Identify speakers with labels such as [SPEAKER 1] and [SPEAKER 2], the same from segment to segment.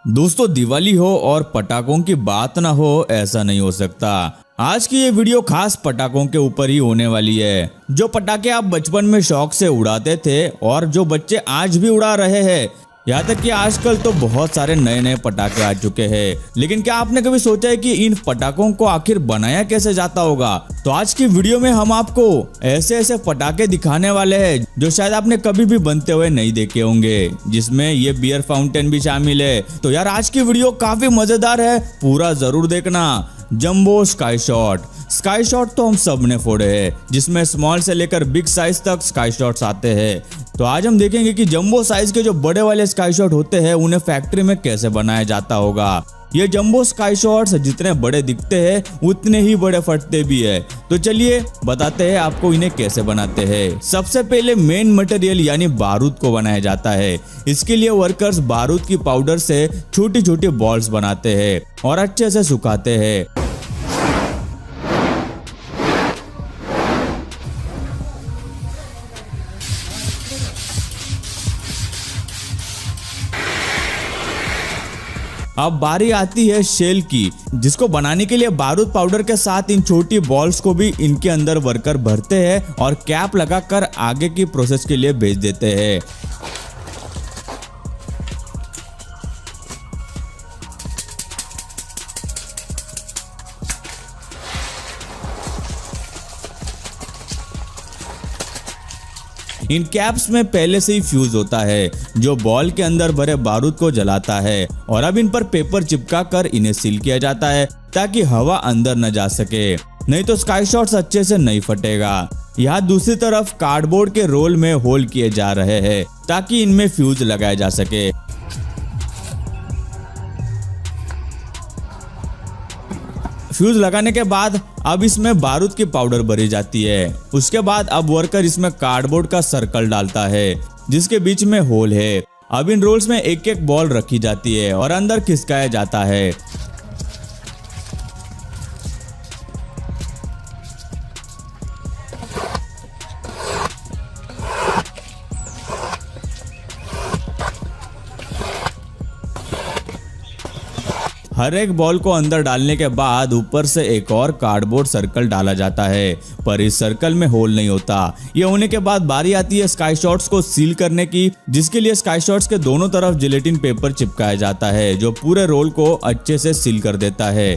[SPEAKER 1] दोस्तों, दिवाली हो और पटाखों की बात ना हो ऐसा नहीं हो सकता। आज की ये वीडियो खास पटाखों के ऊपर ही होने वाली है। जो पटाखे आप बचपन में शौक से उड़ाते थे और जो बच्चे आज भी उड़ा रहे हैं। यहाँ तक कि आजकल तो बहुत सारे नए नए पटाखे आ चुके हैं। लेकिन क्या आपने कभी सोचा है कि इन पटाखों को आखिर बनाया कैसे जाता होगा? तो आज की वीडियो में हम आपको ऐसे ऐसे पटाखे दिखाने वाले हैं जो शायद आपने कभी भी बनते हुए नहीं देखे होंगे, जिसमें ये बियर फाउंटेन भी शामिल है। तो यार आज की वीडियो काफी मजेदार है, पूरा जरूर देखना। जंबो स्काई शॉट तो हम सब ने फोड़े हैं, जिसमें स्मॉल से लेकर बिग साइज तक स्काई शॉट्स आते हैं। तो आज हम देखेंगे कि जंबो साइज के जो बड़े वाले स्काई शॉट होते हैं उन्हें फैक्ट्री में कैसे बनाया जाता होगा। ये जंबो स्काई शॉट्स जितने बड़े दिखते हैं उतने ही बड़े फटते भी है। तो चलिए बताते हैं आपको इन्हें कैसे बनाते हैं। सबसे पहले मेन मटेरियल यानी बारूद को बनाया जाता है। इसके लिए वर्कर्स बारूद की पाउडर से छोटी छोटी बॉल्स बनाते हैं और अच्छे से सुखाते हैं। अब बारी आती है शेल की, जिसको बनाने के लिए बारूद पाउडर के साथ इन छोटी बॉल्स को भी इनके अंदर वर्कर भरते हैं और कैप लगाकर आगे की प्रोसेस के लिए भेज देते हैं। इन कैप्स में पहले से ही फ्यूज होता है जो बॉल के अंदर भरे बारूद को जलाता है और अब इन पर पेपर चिपका कर इन्हें सील किया जाता है ताकि हवा अंदर न जा सके, नहीं तो स्काई शॉट्स अच्छे से नहीं फटेगा। यहाँ दूसरी तरफ कार्डबोर्ड के रोल में होल किए जा रहे हैं ताकि इनमें फ्यूज लगाया जा सके। फ्यूज लगाने के बाद अब इसमें बारूद की पाउडर भरी जाती है। उसके बाद अब वर्कर इसमें कार्डबोर्ड का सर्कल डालता है जिसके बीच में होल है। अब इन रोल्स में एक एक बॉल रखी जाती है और अंदर खिसकाया जाता है। हर एक बॉल को अंदर डालने के बाद ऊपर से एक और कार्डबोर्ड सर्कल डाला जाता है, पर इस सर्कल में होल नहीं होता। ये होने के बाद बारी आती है स्काई शॉट्स को सील करने की, जिसके लिए स्काई शॉट्स के दोनों तरफ जिलेटिन पेपर चिपकाया जाता है जो पूरे रोल को अच्छे से सील कर देता है।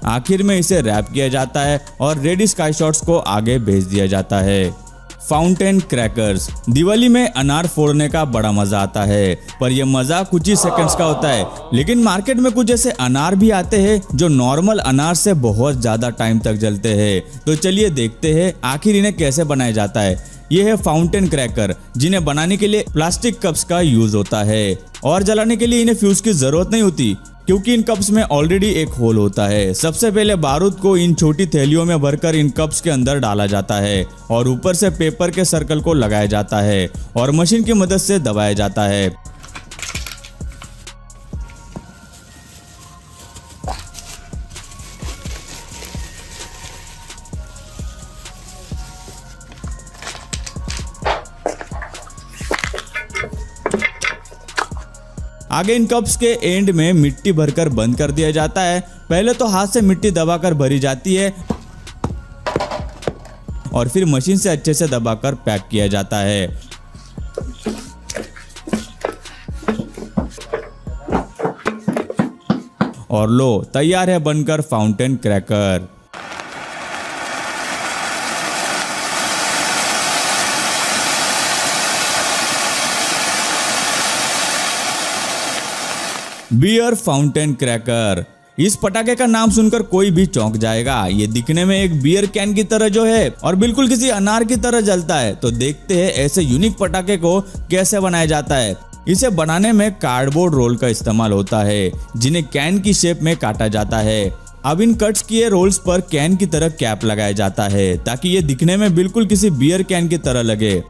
[SPEAKER 1] आखिर में इसे रैप किया जाता है और रेडी स्काई शॉट्स को आगे भेज दिया जाता है। Fountain crackers. दिवाली में अनार फोड़ने का बड़ा मजा आता है, पर यह मजा कुछ ही सेकंड्स का होता है। लेकिन मार्केट में कुछ ऐसे अनार भी आते हैं जो नॉर्मल अनार से बहुत ज्यादा टाइम तक जलते हैं। तो चलिए देखते हैं आखिर इन्हें कैसे बनाया जाता है। ये है फाउंटेन क्रैकर, जिन्हें बनाने के लिए प्लास्टिक कप्स का यूज होता है और जलाने के लिए इन्हें फ्यूज की जरूरत नहीं होती क्योंकि इन कप्स में ऑलरेडी एक होल होता है। सबसे पहले बारूद को इन छोटी थैलियों में भरकर इन कप्स के अंदर डाला जाता है और ऊपर से पेपर के सर्कल को लगाया जाता है और मशीन की मदद से दबाया जाता है। आगे इन कप्स के एंड में मिट्टी भरकर बंद कर दिया जाता है। पहले तो हाथ से मिट्टी दबाकर भरी जाती है और फिर मशीन से अच्छे से दबाकर पैक किया जाता है। और लो, तैयार है बनकर fountain cracker. Bear fountain cracker. इस पटाखे का नाम सुनकर कोई भी चौंक जाएगा। ये दिखने में एक बियर कैन की तरह जो है और बिल्कुल किसी अनार की तरह जलता है। तो देखते हैं ऐसे यूनिक पटाखे को कैसे बनाया जाता है। इसे बनाने में कार्डबोर्ड रोल का इस्तेमाल होता है जिन्हें कैन की शेप में काटा जाता है। अब इन कट्स किए रोल्स पर कैन की तरह कैप लगाया जाता है ताकि ये दिखने में बिल्कुल किसी बियर कैन की तरह लगे।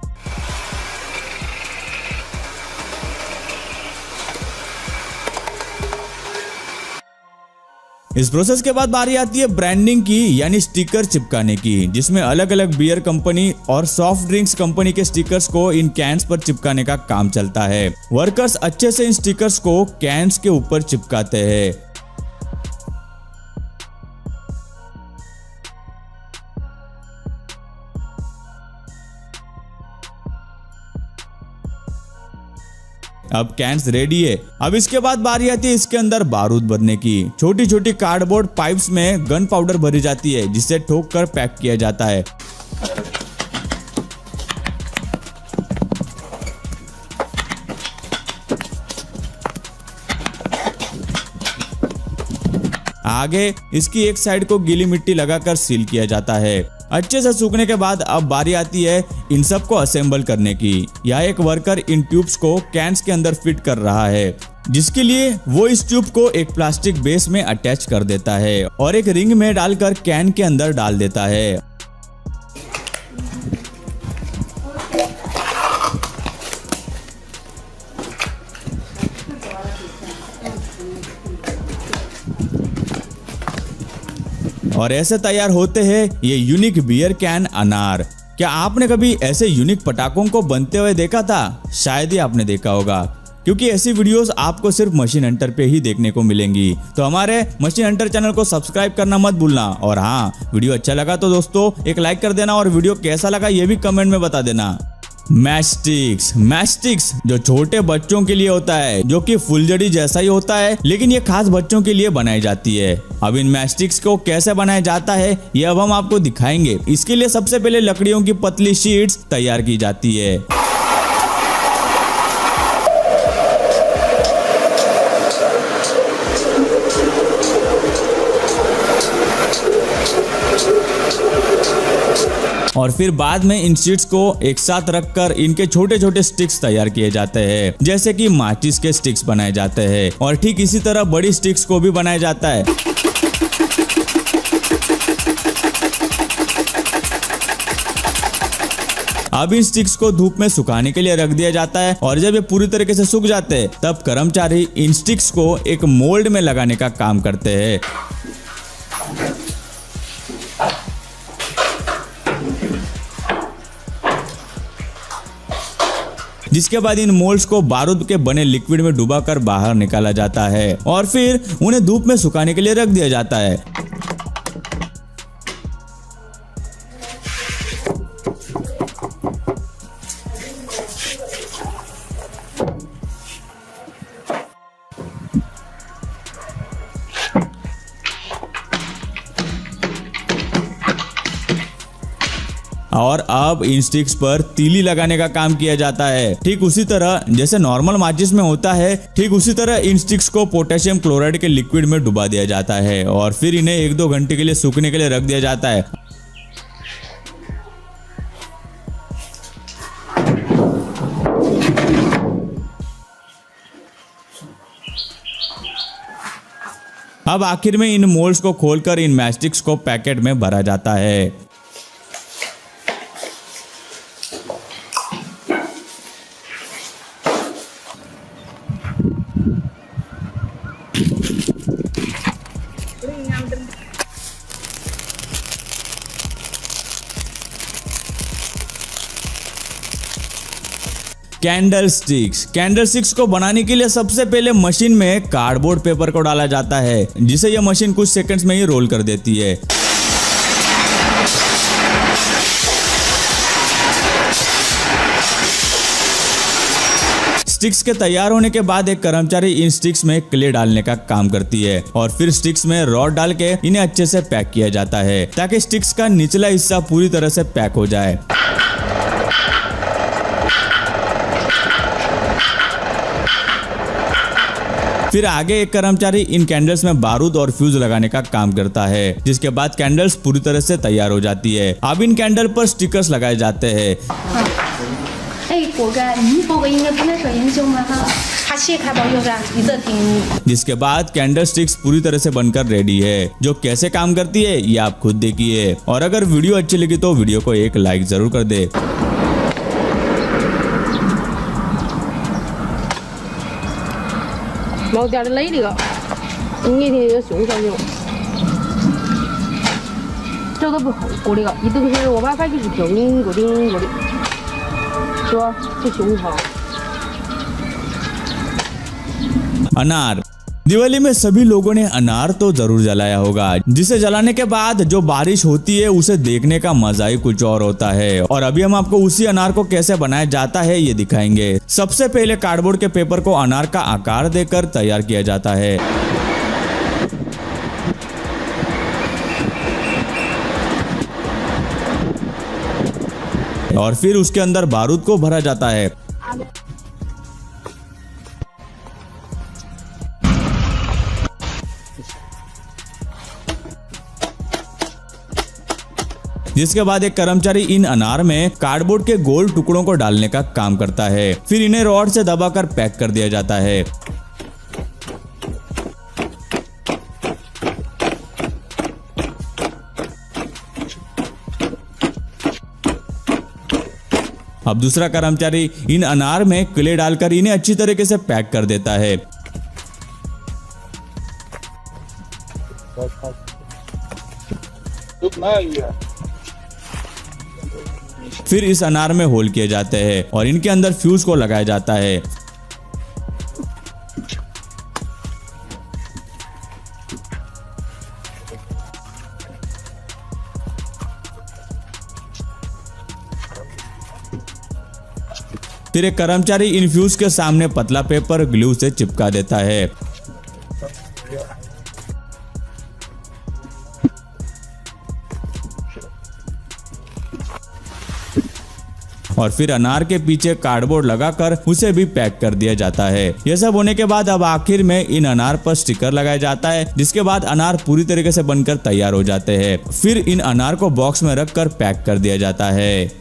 [SPEAKER 1] इस प्रोसेस के बाद बारी आती है ब्रांडिंग की, यानी स्टिकर चिपकाने की, जिसमें अलग अलग बियर कंपनी और सॉफ्ट ड्रिंक्स कंपनी के स्टिकर्स को इन कैंस पर चिपकाने का काम चलता है। वर्कर्स अच्छे से इन स्टिकर्स को कैंस के ऊपर चिपकाते हैं। अब कैंस रेडी है। अब इसके बाद बारी आती है इसके अंदर बारूद भरने की। छोटी छोटी कार्डबोर्ड पाइप्स में गन पाउडर भरी जाती है, जिसे ठोक कर पैक किया जाता है। आगे इसकी एक साइड को गीली मिट्टी लगाकर सील किया जाता है। अच्छे से सूखने के बाद अब बारी आती है इन सब को असेंबल करने की। यह एक वर्कर इन ट्यूब्स को कैंस के अंदर फिट कर रहा है, जिसके लिए वो इस ट्यूब को एक प्लास्टिक बेस में अटैच कर देता है और एक रिंग में डालकर कैन के अंदर डाल देता है। और ऐसे तैयार होते हैं ये यूनिक बियर कैन अनार। क्या आपने कभी ऐसे यूनिक पटाखों को बनते हुए देखा था? शायद ही आपने देखा होगा, क्योंकि ऐसी वीडियोस आपको सिर्फ मशीन हंटर पे ही देखने को मिलेंगी। तो हमारे मशीन हंटर चैनल को सब्सक्राइब करना मत भूलना। और हाँ, वीडियो अच्छा लगा तो दोस्तों एक लाइक कर देना और वीडियो कैसा लगा ये भी कमेंट में बता देना। मैचस्टिक्स जो छोटे बच्चों के लिए होता है, जो कि फुलझड़ी जैसा ही होता है, लेकिन ये खास बच्चों के लिए बनाई जाती है। अब इन मैचस्टिक्स को कैसे बनाया जाता है ये अब हम आपको दिखाएंगे। इसके लिए सबसे पहले लकड़ियों की पतली शीट्स तैयार की जाती है। और फिर बाद में इन शीट्स को एक साथ रखकर इनके छोटे छोटे स्टिक्स तैयार किए जाते हैं, जैसे कि माचिस के स्टिक्स बनाए जाते हैं। और ठीक इसी तरह बड़ी स्टिक्स को भी बनाया जाता है। अब इन स्टिक्स को धूप में सुखाने के लिए रख दिया जाता है और जब ये पूरी तरीके से सूख जाते हैं तब कर्मचारी इन स्टिक्स को एक मोल्ड में लगाने का काम करते हैं। जिसके बाद इन मोल्ड्स को बारूद के बने लिक्विड में डुबाकर बाहर निकाला जाता है और फिर उन्हें धूप में सुखाने के लिए रख दिया जाता है। और अब इन स्टिक्स पर तीली लगाने का काम किया जाता है। ठीक उसी तरह जैसे नॉर्मल माचिस में होता है, ठीक उसी तरह इन स्टिक्स को पोटेशियम क्लोराइड के लिक्विड में डुबा दिया जाता है और फिर इन्हें 1-2 घंटे के लिए सूखने के लिए रख दिया जाता है। अब आखिर में इन मोल्ड्स को खोलकर इन मैचस्टिक्स को पैकेट में भरा जाता है। कैंडल स्टिक्स को बनाने के लिए सबसे पहले मशीन में कार्डबोर्ड पेपर को डाला जाता है, जिसे यह मशीन कुछ सेकंड्स में ही रोल कर देती है। स्टिक्स के तैयार होने के बाद एक कर्मचारी इन स्टिक्स में क्ले डालने का काम करती है और फिर स्टिक्स में रॉड डाल के इन्हें अच्छे से पैक किया जाता है ताकि स्टिक्स का निचला हिस्सा पूरी तरह से पैक हो जाए। फिर आगे एक कर्मचारी इन कैंडल्स में बारूद और फ्यूज लगाने का काम करता है, जिसके बाद कैंडल्स पूरी तरह से तैयार हो जाती है। अब इन कैंडल पर स्टिकर्स लगाए जाते हैं। जिसके बाद कैंडल स्टिक्स पूरी तरह से बनकर रेडी है। जो कैसे काम करती है ये आप खुद देखिए और अगर वीडियो अच्छी लगी तो वीडियो को एक लाइक जरूर कर दे।
[SPEAKER 2] 冇掉你呢個，咁呢啲都損咗。这个不好，锅里个，一东西我把它就是叮个叮个的，是吧？这凶哈。
[SPEAKER 1] अनार। दिवाली में सभी लोगों ने अनार तो जरूर जलाया होगा, जिसे जलाने के बाद जो बारिश होती है उसे देखने का मजा ही कुछ और होता है। और अभी हम आपको उसी अनार को कैसे बनाया जाता है ये दिखाएंगे। सबसे पहले कार्डबोर्ड के पेपर को अनार का आकार देकर तैयार किया जाता है। और फिर उसके अंदर बारूद को भरा जाता है। जिसके बाद एक कर्मचारी इन अनार में कार्डबोर्ड के गोल टुकड़ों को डालने का काम करता है। फिर इन्हें रॉड से दबाकर पैक कर दिया जाता है। अब दूसरा कर्मचारी इन अनार में क्ले डालकर इन्हें अच्छी तरीके से पैक कर देता है। फिर इस अनार में होल किए जाते हैं और इनके अंदर फ्यूज को लगाया जाता है। फिर एक कर्मचारी इन फ्यूज के सामने पतला पेपर ग्लू से चिपका देता है। और फिर अनार के पीछे कार्डबोर्ड लगाकर उसे भी पैक कर दिया जाता है। यह सब होने के बाद अब आखिर में इन अनार पर स्टिकर लगाया जाता है, जिसके बाद अनार पूरी तरीके से बनकर तैयार हो जाते हैं। फिर इन अनार को बॉक्स में रखकर पैक कर दिया जाता है।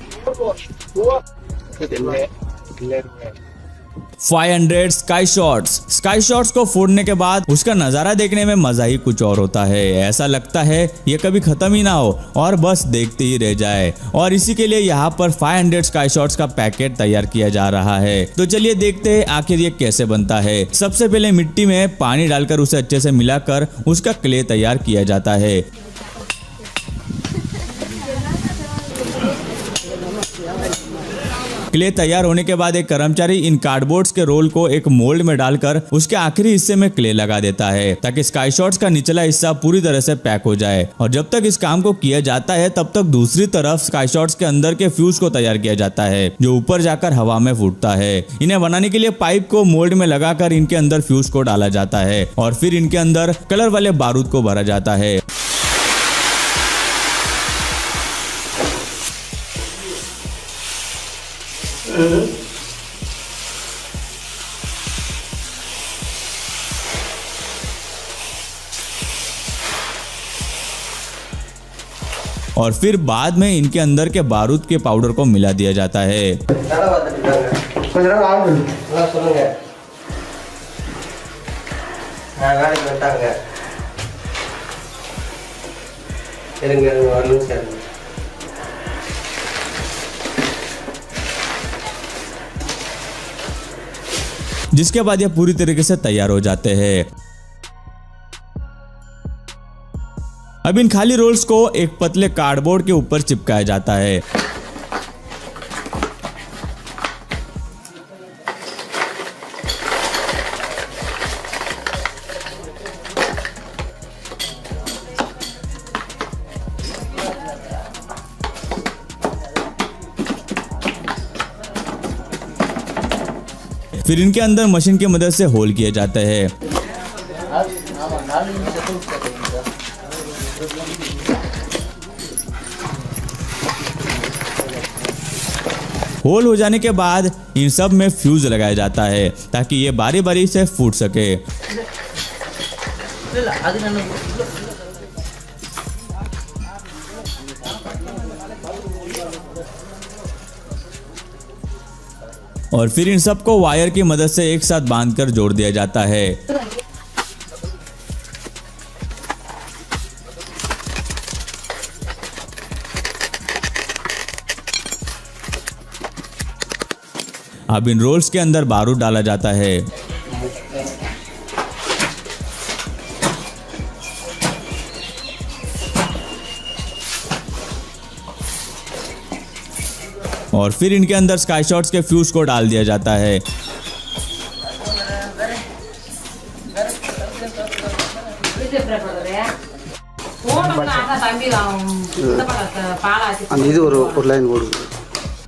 [SPEAKER 1] 500 स्काई शॉट्स। स्काई शॉट्स को फोड़ने के बाद उसका नजारा देखने में मजा ही कुछ और होता है। ऐसा लगता है ये कभी खत्म ही ना हो और बस देखते ही रह जाए। और इसी के लिए यहाँ पर 500 स्काई शॉट्स का पैकेट तैयार किया जा रहा है। तो चलिए देखते हैं आखिर ये कैसे बनता है। सबसे पहले मिट्टी में पानी डालकर उसे अच्छे से मिलाकर उसका क्ले तैयार किया जाता है। क्ले तैयार होने के बाद एक कर्मचारी इन कार्डबोर्ड्स के रोल को एक मोल्ड में डालकर उसके आखिरी हिस्से में क्ले लगा देता है, ताकि स्काई शॉट्स का निचला हिस्सा पूरी तरह से पैक हो जाए। और जब तक इस काम को किया जाता है तब तक दूसरी तरफ स्काई शॉट्स के अंदर के फ्यूज को तैयार किया जाता है, जो ऊपर जाकर हवा में फूटता है। इन्हें बनाने के लिए पाइप को मोल्ड में लगाकर इनके अंदर फ्यूज को डाला जाता है और फिर इनके अंदर कलर वाले बारूद को भरा जाता है। और फिर बाद में इनके अंदर के बारूद के पाउडर को मिला दिया जाता है। जिसके बाद यह पूरी तरीके से तैयार हो जाते हैं। अब इन खाली रोल्स को एक पतले कार्डबोर्ड के ऊपर चिपकाया जाता है। फिर इनके अंदर मशीन की मदद से होल किए जाते हैं। होल हो जाने के बाद इन सब में फ्यूज लगाया जाता है, ताकि ये बारी बारी से फूट सके। और फिर इन सबको वायर की मदद से एक साथ बांधकर जोड़ दिया जाता है। अब इन रोल्स के अंदर बारूद डाला जाता है। और फिर इनके अंदर स्काई शॉट्स के फ्यूज को डाल दिया जाता है।
[SPEAKER 3] இது ஒரு லைன் ஓடுது।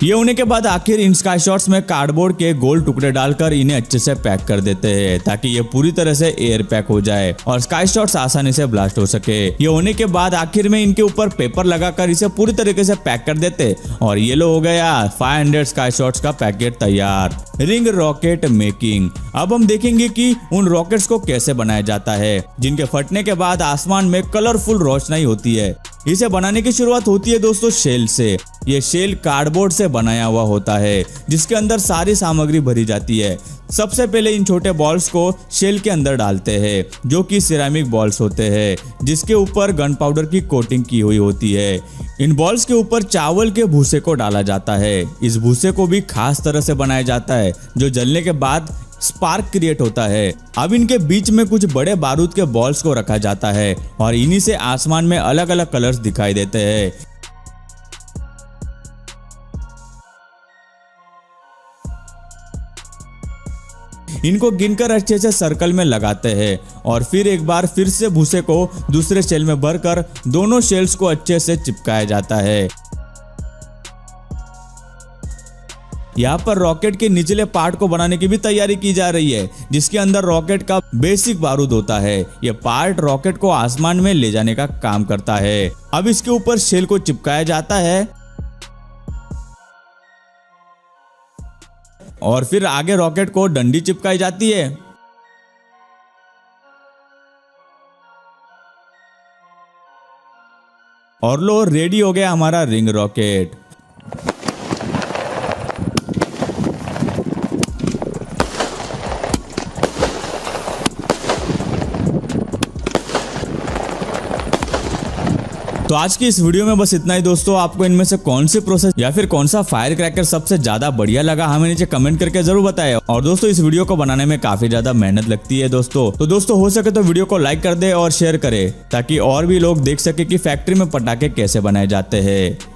[SPEAKER 1] ये होने के बाद आखिर इन स्काई शॉट्स में कार्डबोर्ड के गोल टुकड़े डालकर इन्हें अच्छे से पैक कर देते हैं ताकि ये पूरी तरह से एयर पैक हो जाए और स्काई शॉट्स आसानी से ब्लास्ट हो सके। ये होने के बाद आखिर में इनके ऊपर पेपर लगाकर इसे पूरी तरीके से पैक कर देते और ये लो हो गया 500 स्काई शॉट्स का पैकेट तैयार। Ring rocket making. अब हम देखेंगे कि उन रॉकेट्स को कैसे बनाया जाता है जिनके फटने के बाद आसमान में कलरफुल रोशनाई होती है। इसे बनाने की शुरुआत होती है दोस्तों शेल से। ये शेल कार्डबोर्ड से बनाया हुआ होता है जिसके अंदर सारी सामग्री भरी जाती है। सबसे पहले इन छोटे बॉल्स को शेल के अंदर डालते हैं जो कि सिरेमिक बॉल्स होते हैं जिसके ऊपर गन पाउडर की कोटिंग की हुई होती है। इन बॉल्स के ऊपर चावल के भूसे को डाला जाता है। इस भूसे को भी खास तरह से बनाया जाता है जो जलने के बाद स्पार्क क्रिएट होता है। अब इनके बीच में कुछ बड़े बारूद के बॉल्स को रखा जाता है और इन्हीं से आसमान में अलग अलग कलर्स दिखाई देते हैं। इनको गिनकर अच्छे से सर्कल में लगाते हैं और फिर एक बार फिर से भूसे को दूसरे शेल में भरकर दोनों शेल्स को अच्छे से चिपकाया जाता है। यहाँ पर रॉकेट के निचले पार्ट को बनाने की भी तैयारी की जा रही है जिसके अंदर रॉकेट का बेसिक बारूद होता है। यह पार्ट रॉकेट को आसमान में ले जाने का काम करता है। अब इसके ऊपर शेल को चिपकाया जाता है और फिर आगे रॉकेट को डंडी चिपकाई जाती है। और लो रेडी हो गया हमारा रिंग रॉकेट। तो आज की इस वीडियो में बस इतना ही दोस्तों। आपको इनमें से कौन सी प्रोसेस या फिर कौन सा फायर क्रैकर सबसे ज्यादा बढ़िया लगा हमें नीचे कमेंट करके जरूर बताएं। और दोस्तों इस वीडियो को बनाने में काफी ज्यादा मेहनत लगती है दोस्तों। तो दोस्तों हो सके तो वीडियो को लाइक कर दे और शेयर करें ताकि और भी लोग देख सके कि फैक्ट्री में पटाखे कैसे बनाए जाते हैं।